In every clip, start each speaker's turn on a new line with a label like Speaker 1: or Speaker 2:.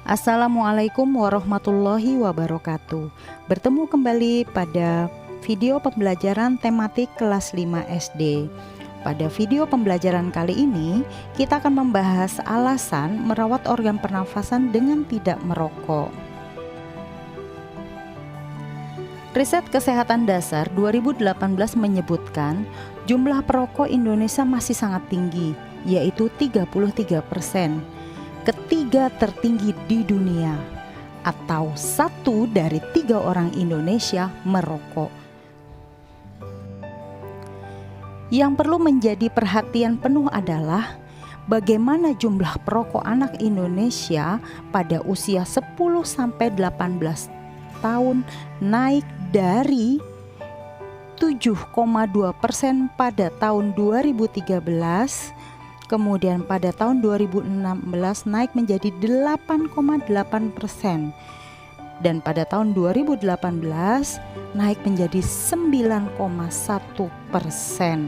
Speaker 1: Assalamualaikum warahmatullahi wabarakatuh. Bertemu kembali pada video pembelajaran tematik kelas 5 SD. Pada video pembelajaran kali ini, kita akan membahas alasan merawat organ pernafasan dengan tidak merokok. Riset Kesehatan Dasar 2018 menyebutkan jumlah perokok Indonesia masih sangat tinggi, yaitu 33%. Ketiga tertinggi di dunia, atau 1 dari 3 orang Indonesia merokok. Yang perlu menjadi perhatian penuh adalah bagaimana jumlah perokok anak Indonesia pada usia 10-18 tahun naik dari 7,2% pada tahun 2013. Kemudian pada tahun 2016 naik menjadi 8,8%, dan pada tahun 2018 naik menjadi 9,1%,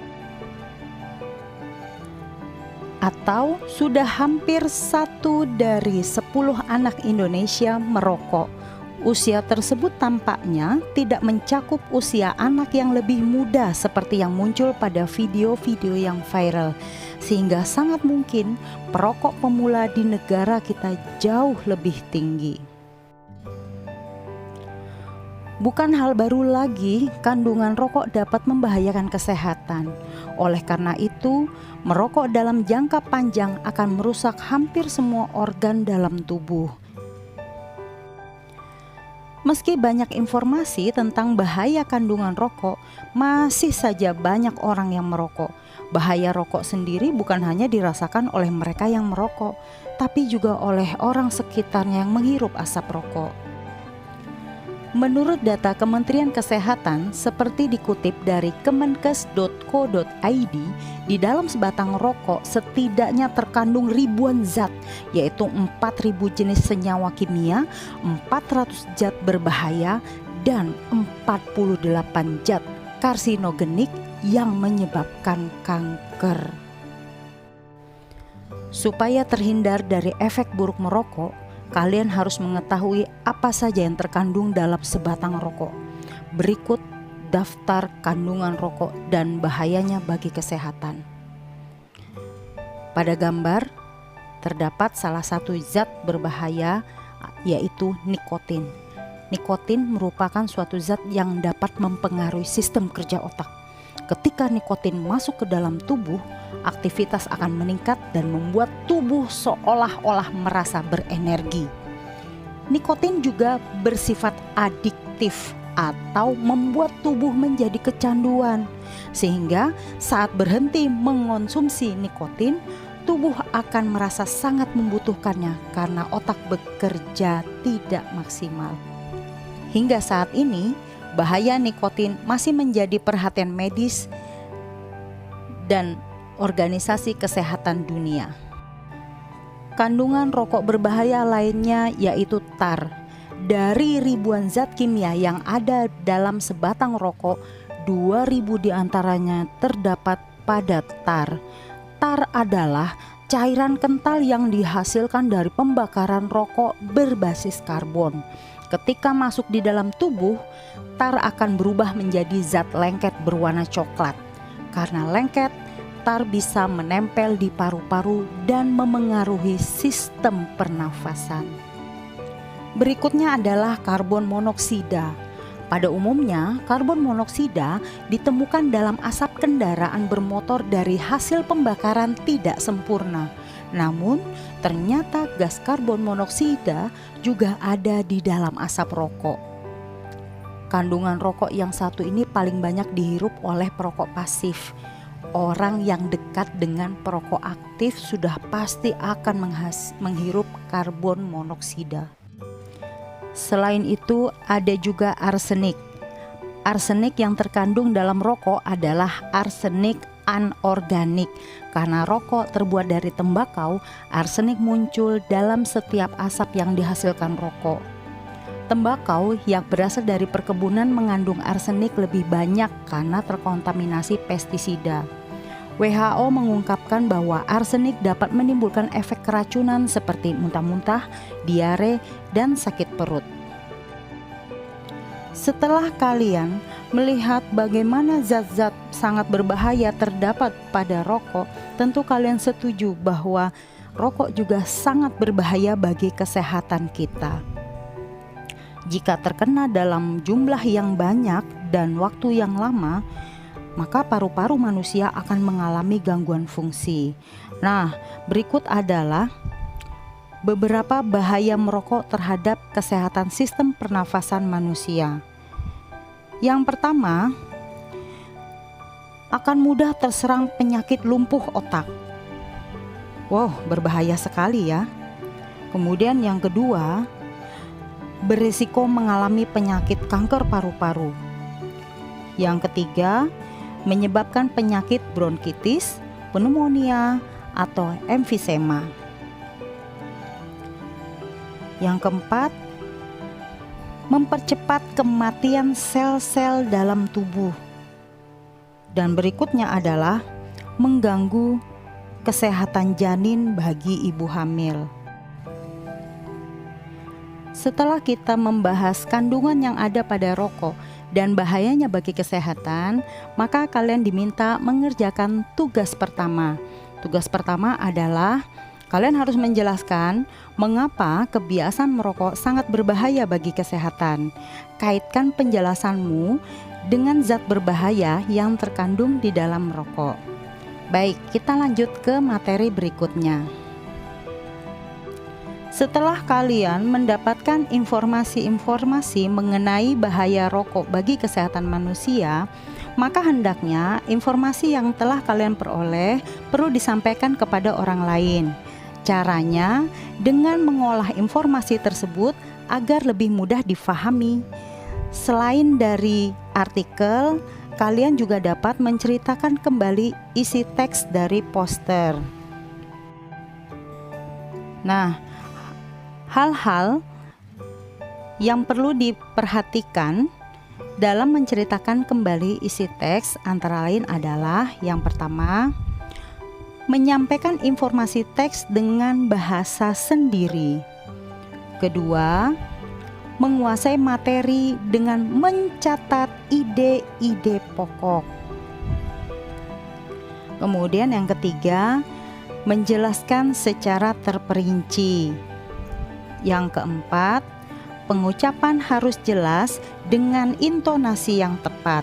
Speaker 1: atau sudah hampir 1 dari 10 anak Indonesia merokok. Usia tersebut tampaknya tidak mencakup usia anak yang lebih muda seperti yang muncul pada video-video yang viral, sehingga sangat mungkin perokok pemula di negara kita jauh lebih tinggi. Bukan hal baru lagi kandungan rokok dapat membahayakan kesehatan. Oleh karena itu, merokok dalam jangka panjang akan merusak hampir semua organ dalam tubuh. Meski banyak informasi tentang bahaya kandungan rokok, masih saja banyak orang yang merokok. Bahaya rokok sendiri bukan hanya dirasakan oleh mereka yang merokok, tapi juga oleh orang sekitarnya yang menghirup asap rokok. Menurut data Kementerian Kesehatan, seperti dikutip dari kemenkes.co.id, di dalam sebatang rokok setidaknya terkandung ribuan zat, yaitu 4.000 jenis senyawa kimia, 400 zat berbahaya, dan 48 zat karsinogenik yang menyebabkan kanker. Supaya terhindar dari efek buruk merokok, kalian harus mengetahui apa saja yang terkandung dalam sebatang rokok. Berikut daftar kandungan rokok dan bahayanya bagi kesehatan. Pada gambar terdapat salah satu zat berbahaya, yaitu nikotin. Nikotin merupakan suatu zat yang dapat mempengaruhi sistem kerja otak. Ketika nikotin masuk ke dalam tubuh, aktivitas akan meningkat dan membuat tubuh seolah-olah merasa berenergi. Nikotin juga bersifat adiktif atau membuat tubuh menjadi kecanduan, sehingga saat berhenti mengonsumsi nikotin, tubuh akan merasa sangat membutuhkannya karena otak bekerja tidak maksimal. Hingga saat ini, bahaya nikotin masih menjadi perhatian medis dan Organisasi Kesehatan Dunia. Kandungan rokok berbahaya lainnya yaitu tar. Dari ribuan zat kimia yang ada dalam sebatang rokok, 2.000 diantaranya terdapat pada tar. Tar adalah cairan kental yang dihasilkan dari pembakaran rokok berbasis karbon. Ketika masuk di dalam tubuh, tar akan berubah menjadi zat lengket berwarna coklat. Karena lengket, tar bisa menempel di paru-paru dan memengaruhi sistem pernafasan. Berikutnya adalah karbon monoksida. Pada umumnya, karbon monoksida ditemukan dalam asap kendaraan bermotor dari hasil pembakaran tidak sempurna. Namun, ternyata gas karbon monoksida juga ada di dalam asap rokok. Kandungan rokok yang satu ini paling banyak dihirup oleh perokok pasif. Orang yang dekat dengan perokok aktif sudah pasti akan menghirup karbon monoksida. Selain itu, ada juga arsenik. Arsenik yang terkandung dalam rokok adalah arsenik anorganik. Karena rokok terbuat dari tembakau, arsenik muncul dalam setiap asap yang dihasilkan rokok. Tembakau yang berasal dari perkebunan mengandung arsenik lebih banyak karena terkontaminasi pestisida. WHO mengungkapkan bahwa arsenik dapat menimbulkan efek keracunan seperti muntah-muntah, diare, dan sakit perut. Setelah kalian melihat bagaimana zat-zat sangat berbahaya terdapat pada rokok, tentu kalian setuju bahwa rokok juga sangat berbahaya bagi kesehatan kita. Jika terkena dalam jumlah yang banyak dan waktu yang lama, maka paru-paru manusia akan mengalami gangguan fungsi. Nah, berikut adalah beberapa bahaya merokok terhadap kesehatan sistem pernafasan manusia. Yang pertama, akan mudah terserang penyakit lumpuh otak. Wow, berbahaya sekali ya. Kemudian yang kedua, berisiko mengalami penyakit kanker paru-paru. Yang ketiga, menyebabkan penyakit bronkitis, pneumonia, atau emfisema. Yang keempat, mempercepat kematian sel-sel dalam tubuh. Dan berikutnya adalah mengganggu kesehatan janin bagi ibu hamil. Setelah kita membahas kandungan yang ada pada rokok dan bahayanya bagi kesehatan, maka kalian diminta mengerjakan tugas pertama. Tugas pertama adalah kalian harus menjelaskan mengapa kebiasaan merokok sangat berbahaya bagi kesehatan. Kaitkan penjelasanmu dengan zat berbahaya yang terkandung di dalam rokok. Baik, kita lanjut ke materi berikutnya. Setelah kalian mendapatkan informasi-informasi mengenai bahaya rokok bagi kesehatan manusia, maka hendaknya informasi yang telah kalian peroleh perlu disampaikan kepada orang lain. Caranya dengan mengolah informasi tersebut agar lebih mudah difahami. Selain dari artikel, kalian juga dapat menceritakan kembali isi teks dari poster. Nah, hal-hal yang perlu diperhatikan dalam menceritakan kembali isi teks antara lain adalah yang pertama, menyampaikan informasi teks dengan bahasa sendiri. Kedua, menguasai materi dengan mencatat ide-ide pokok. Kemudian yang ketiga, menjelaskan secara terperinci. Yang keempat, pengucapan harus jelas dengan intonasi yang tepat.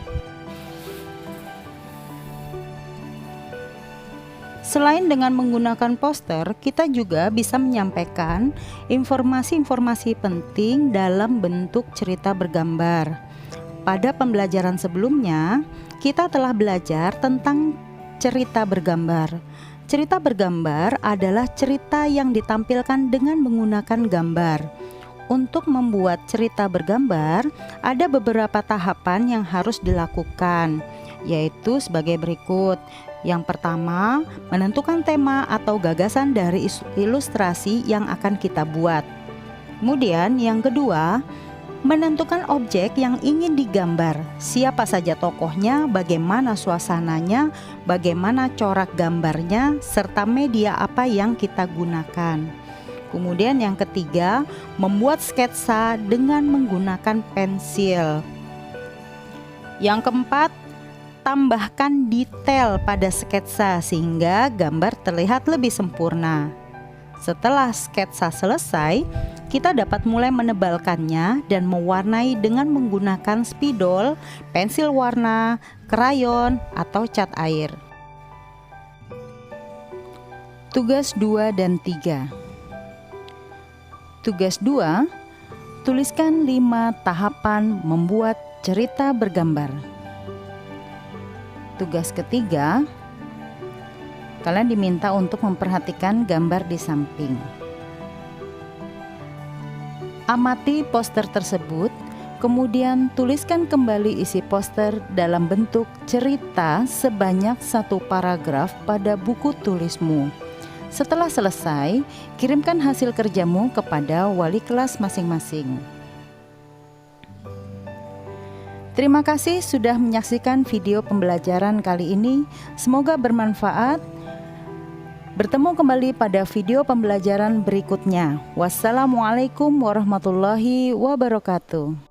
Speaker 1: Selain dengan menggunakan poster, kita juga bisa menyampaikan informasi-informasi penting dalam bentuk cerita bergambar. Pada pembelajaran sebelumnya, kita telah belajar tentang cerita bergambar. Cerita bergambar adalah cerita yang ditampilkan dengan menggunakan gambar. Untuk membuat cerita bergambar, ada beberapa tahapan yang harus dilakukan, yaitu sebagai berikut. Yang pertama, menentukan tema atau gagasan dari ilustrasi yang akan kita buat. Kemudian yang kedua, menentukan objek yang ingin digambar. Siapa saja tokohnya, bagaimana suasananya, bagaimana corak gambarnya, serta media apa yang kita gunakan. Kemudian yang ketiga, membuat sketsa dengan menggunakan pensil. Yang keempat, tambahkan detail pada sketsa sehingga gambar terlihat lebih sempurna. Setelah sketsa selesai, kita dapat mulai menebalkannya dan mewarnai dengan menggunakan spidol, pensil warna, krayon, atau cat air. Tugas 2 dan 3. Tugas 2, tuliskan 5 tahapan membuat cerita bergambar. Tugas ketiga, kalian diminta untuk memperhatikan gambar di samping. Amati poster tersebut, kemudian tuliskan kembali isi poster dalam bentuk cerita sebanyak 1 paragraf pada buku tulismu. Setelah selesai, kirimkan hasil kerjamu kepada wali kelas masing-masing. Terima kasih sudah menyaksikan video pembelajaran kali ini. Semoga bermanfaat. Bertemu kembali pada video pembelajaran berikutnya. Wassalamualaikum warahmatullahi wabarakatuh.